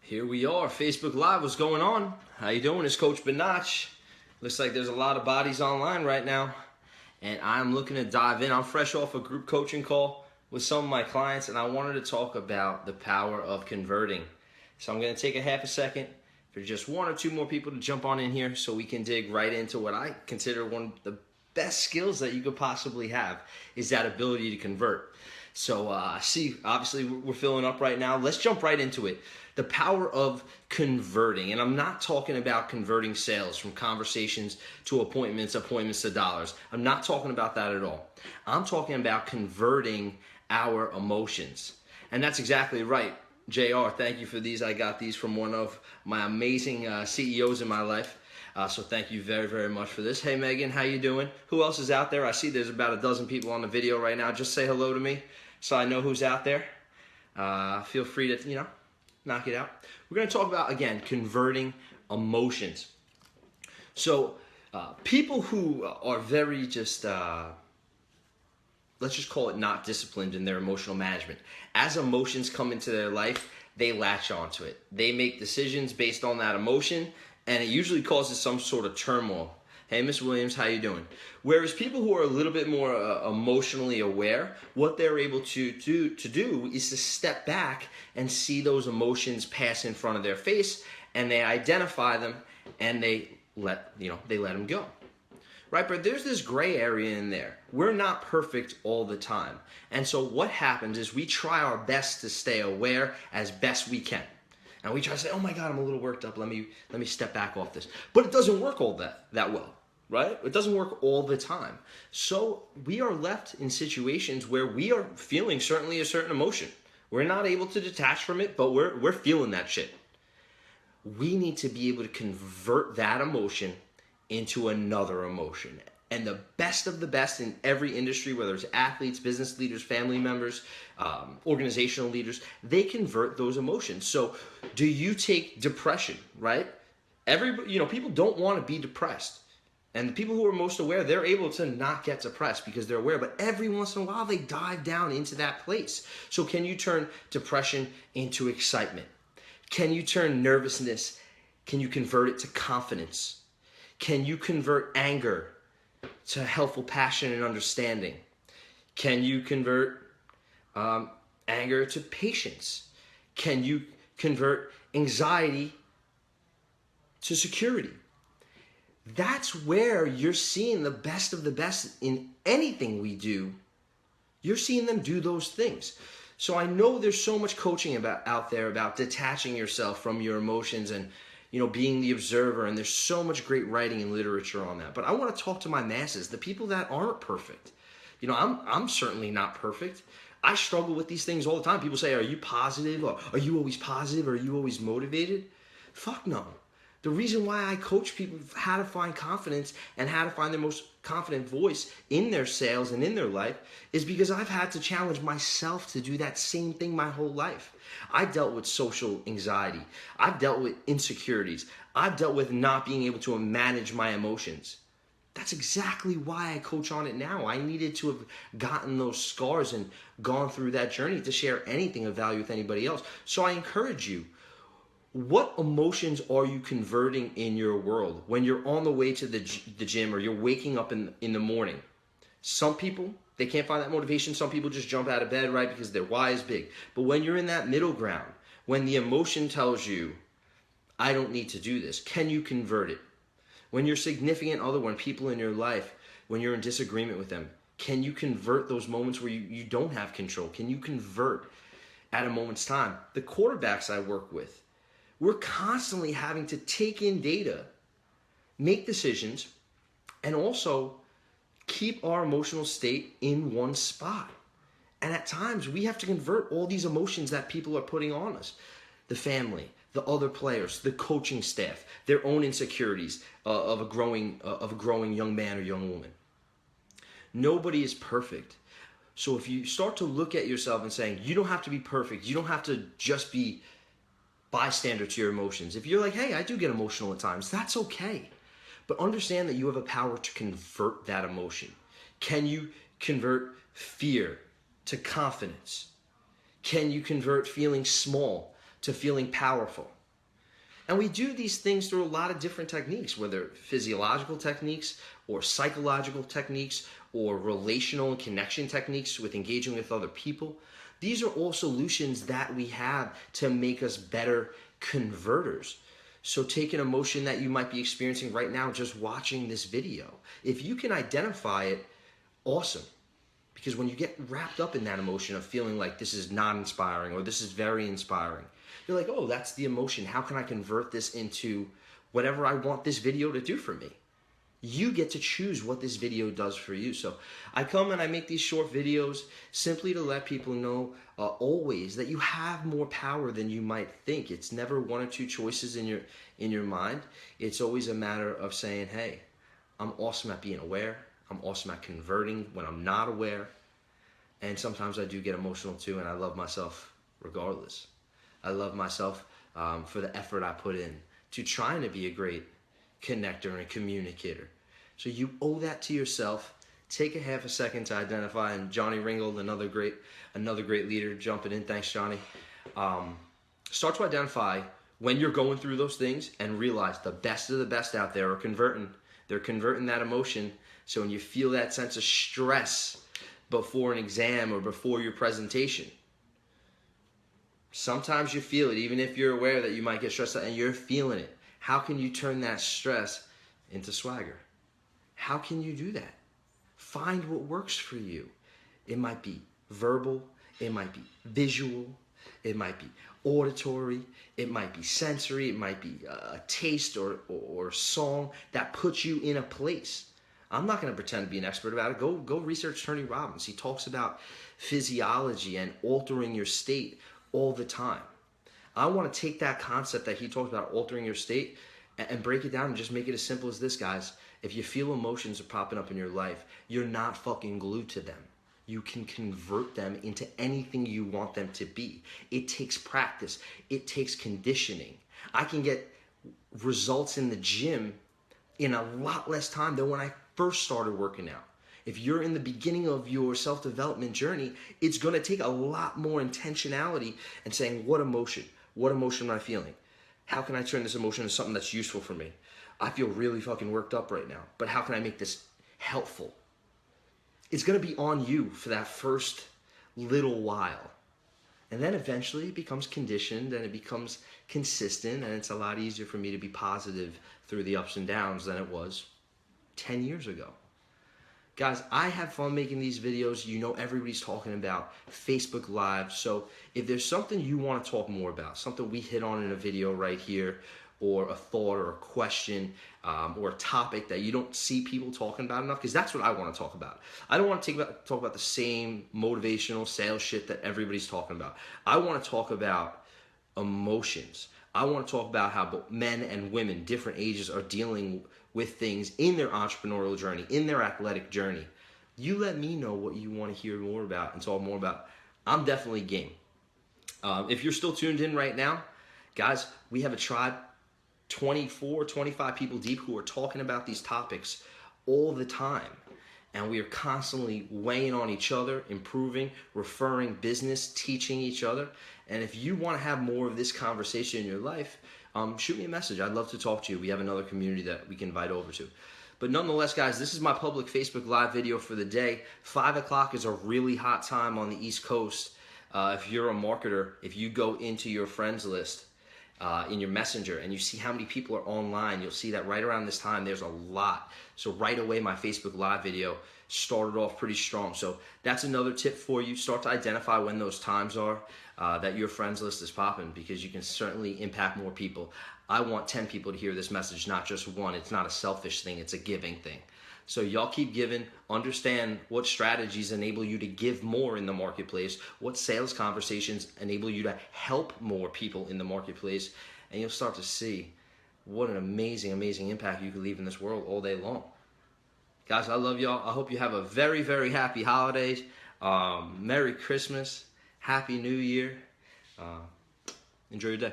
Here we are, Facebook Live. What's going on? How you doing? It's Coach Bonacci. Looks like there's a lot of bodies online right now, and I'm looking to dive in. I'm fresh off a group coaching call with some of my clients, and I wanted to talk about the power of converting. So I'm going to take a half a second for just one or two more people to jump on in here so we can dig right into what I consider one of the best skills that you could possibly have, is that ability to convert. So see, obviously we're filling up right now. Let's jump right into it. The power of converting. And I'm not talking about converting sales from conversations to appointments to dollars. I'm not talking about that at all. I'm talking about converting our emotions. And that's exactly right. JR, thank you for these. I got these from one of my amazing CEOs in my life. So thank you very, very much for this. Hey, Megan, how you doing? Who else is out there? I see there's about a dozen people on the video right now. Just say hello to me so I know who's out there. Feel free to, knock it out. We're going to talk about, again, converting emotions. So people who are very just, let's just call it not disciplined in their emotional management. As emotions come into their life, they latch onto it. They make decisions based on that emotion, and it usually causes some sort of turmoil. Hey, Miss Williams, how you doing? Whereas people who are a little bit more emotionally aware, what they're able to do is to step back and see those emotions pass in front of their face, and they identify them, and they let them go. Right, but there's this gray area in there. We're not perfect all the time. And so what happens is we try our best to stay aware as best we can. And we try to say, oh my God, I'm a little worked up. Let me step back off this. But it doesn't work all that well, right? It doesn't work all the time. So we are left in situations where we are feeling certainly a certain emotion. We're not able to detach from it, but we're feeling that shit. We need to be able to convert that emotion into another emotion. And the best of the best in every industry, whether it's athletes, business leaders, family members, organizational leaders, they convert those emotions. So do you take depression, right? People don't want to be depressed. And the people who are most aware, they're able to not get depressed because they're aware. But every once in a while, they dive down into that place. So can you turn depression into excitement? Can you turn nervousness, can you convert it to confidence? Can you convert anger to helpful passion and understanding? Can you convert anger to patience? Can you convert anxiety to security? That's where you're seeing the best of the best in anything we do. You're seeing them do those things. So I know there's so much coaching out there about detaching yourself from your emotions and being the observer, and there's so much great writing and literature on that. But I want to talk to my masses, the people that aren't perfect. I'm certainly not perfect. I struggle with these things all the time. People say, are you positive? Or are you always positive? Or are you always motivated? Fuck no. The reason why I coach people how to find confidence and how to find their most confident voice in their sales and in their life is because I've had to challenge myself to do that same thing my whole life. I've dealt with social anxiety. I've dealt with insecurities. I've dealt with not being able to manage my emotions. That's exactly why I coach on it now. I needed to have gotten those scars and gone through that journey to share anything of value with anybody else. So I encourage you. What emotions are you converting in your world when you're on the way to the gym or you're waking up in the morning? Some people, they can't find that motivation. Some people just jump out of bed, right, because their why is big. But when you're in that middle ground, when the emotion tells you, I don't need to do this, can you convert it? When your significant other, when people in your life, when you're in disagreement with them, can you convert those moments where you don't have control? Can you convert at a moment's time? The quarterbacks I work with, we're constantly having to take in data, make decisions, and also keep our emotional state in one spot. And at times, we have to convert all these emotions that people are putting on us. The family, the other players, the coaching staff, their own insecurities of a growing young man or young woman. Nobody is perfect. So if you start to look at yourself and saying, you don't have to be perfect, you don't have to just be bystander to your emotions. If you're like, hey, I do get emotional at times, that's okay. But understand that you have a power to convert that emotion. Can you convert fear to confidence? Can you convert feeling small to feeling powerful? And we do these things through a lot of different techniques, whether physiological techniques or psychological techniques or relational and connection techniques with engaging with other people. These are all solutions that we have to make us better converters. So take an emotion that you might be experiencing right now just watching this video. If you can identify it, awesome. Because when you get wrapped up in that emotion of feeling like this is not inspiring or this is very inspiring, you're like, oh, that's the emotion. How can I convert this into whatever I want this video to do for me? You get to choose what this video does for you. So I come and I make these short videos simply to let people know always that you have more power than you might think. It's never one or two choices in your mind. It's always a matter of saying, hey, I'm awesome at being aware. I'm awesome at converting when I'm not aware. And sometimes I do get emotional too, and I love myself regardless. I love myself for the effort I put in to trying to be a great connector and communicator. So you owe that to yourself. Take a half a second to identify, and Johnny Ringgold, another great leader, jumping in. Thanks, Johnny. Start to identify when you're going through those things and realize the best of the best out there are converting. They're converting that emotion. So when you feel that sense of stress before an exam or before your presentation, sometimes you feel it, even if you're aware that you might get stressed out and you're feeling it. How can you turn that stress into swagger? How can you do that? Find what works for you. It might be verbal, it might be visual, it might be auditory, it might be sensory, it might be a taste or song that puts you in a place. I'm not going to pretend to be an expert about it. Go research Tony Robbins. He talks about physiology and altering your state all the time. I want to take that concept that he talks about, altering your state, and break it down and just make it as simple as this, guys. If you feel emotions are popping up in your life, you're not fucking glued to them. You can convert them into anything you want them to be. It takes practice. It takes conditioning. I can get results in the gym in a lot less time than when I first started working out. If you're in the beginning of your self-development journey, it's going to take a lot more intentionality and saying, what emotion am I feeling? How can I turn this emotion into something that's useful for me? I feel really fucking worked up right now, but how can I make this helpful? It's going to be on you for that first little while. And then eventually it becomes conditioned and it becomes consistent, and it's a lot easier for me to be positive through the ups and downs than it was 10 years ago. Guys, I have fun making these videos. You know, everybody's talking about Facebook Live. So if there's something you want to talk more about, something we hit on in a video right here, or a thought or a question or a topic that you don't see people talking about enough, because that's what I want to talk about. I don't want to talk about the same motivational sales shit that everybody's talking about. I want to talk about emotions. I want to talk about how both men and women, different ages, are dealing with things in their entrepreneurial journey, in their athletic journey. You let me know what you want to hear more about and talk more about. I'm definitely game. If you're still tuned in right now, guys, we have a tribe, 24, 25 people deep, who are talking about these topics all the time. And we are constantly weighing on each other, improving, referring business, teaching each other. And if you want to have more of this conversation in your life, shoot me a message. I'd love to talk to you. We have another community that we can invite over to. But nonetheless, guys, this is my public Facebook Live video for the day. 5 o'clock is a really hot time on the East Coast. If you're a marketer, if you go into your friends list in your messenger and you see how many people are online, you'll see that right around this time there's a lot. So right away, my Facebook Live video started off pretty strong. So that's another tip for you. Start to identify when those times are that your friends list is popping, because you can certainly impact more people. I want 10 people to hear this message, not just one. It's not a selfish thing, it's a giving thing. So y'all keep giving. Understand what strategies enable you to give more in the marketplace, what sales conversations enable you to help more people in the marketplace, and you'll start to see what an amazing, amazing impact you can leave in this world all day long. Guys, I love y'all. I hope you have a very, very happy holidays. Merry Christmas. Happy New Year. Enjoy your day.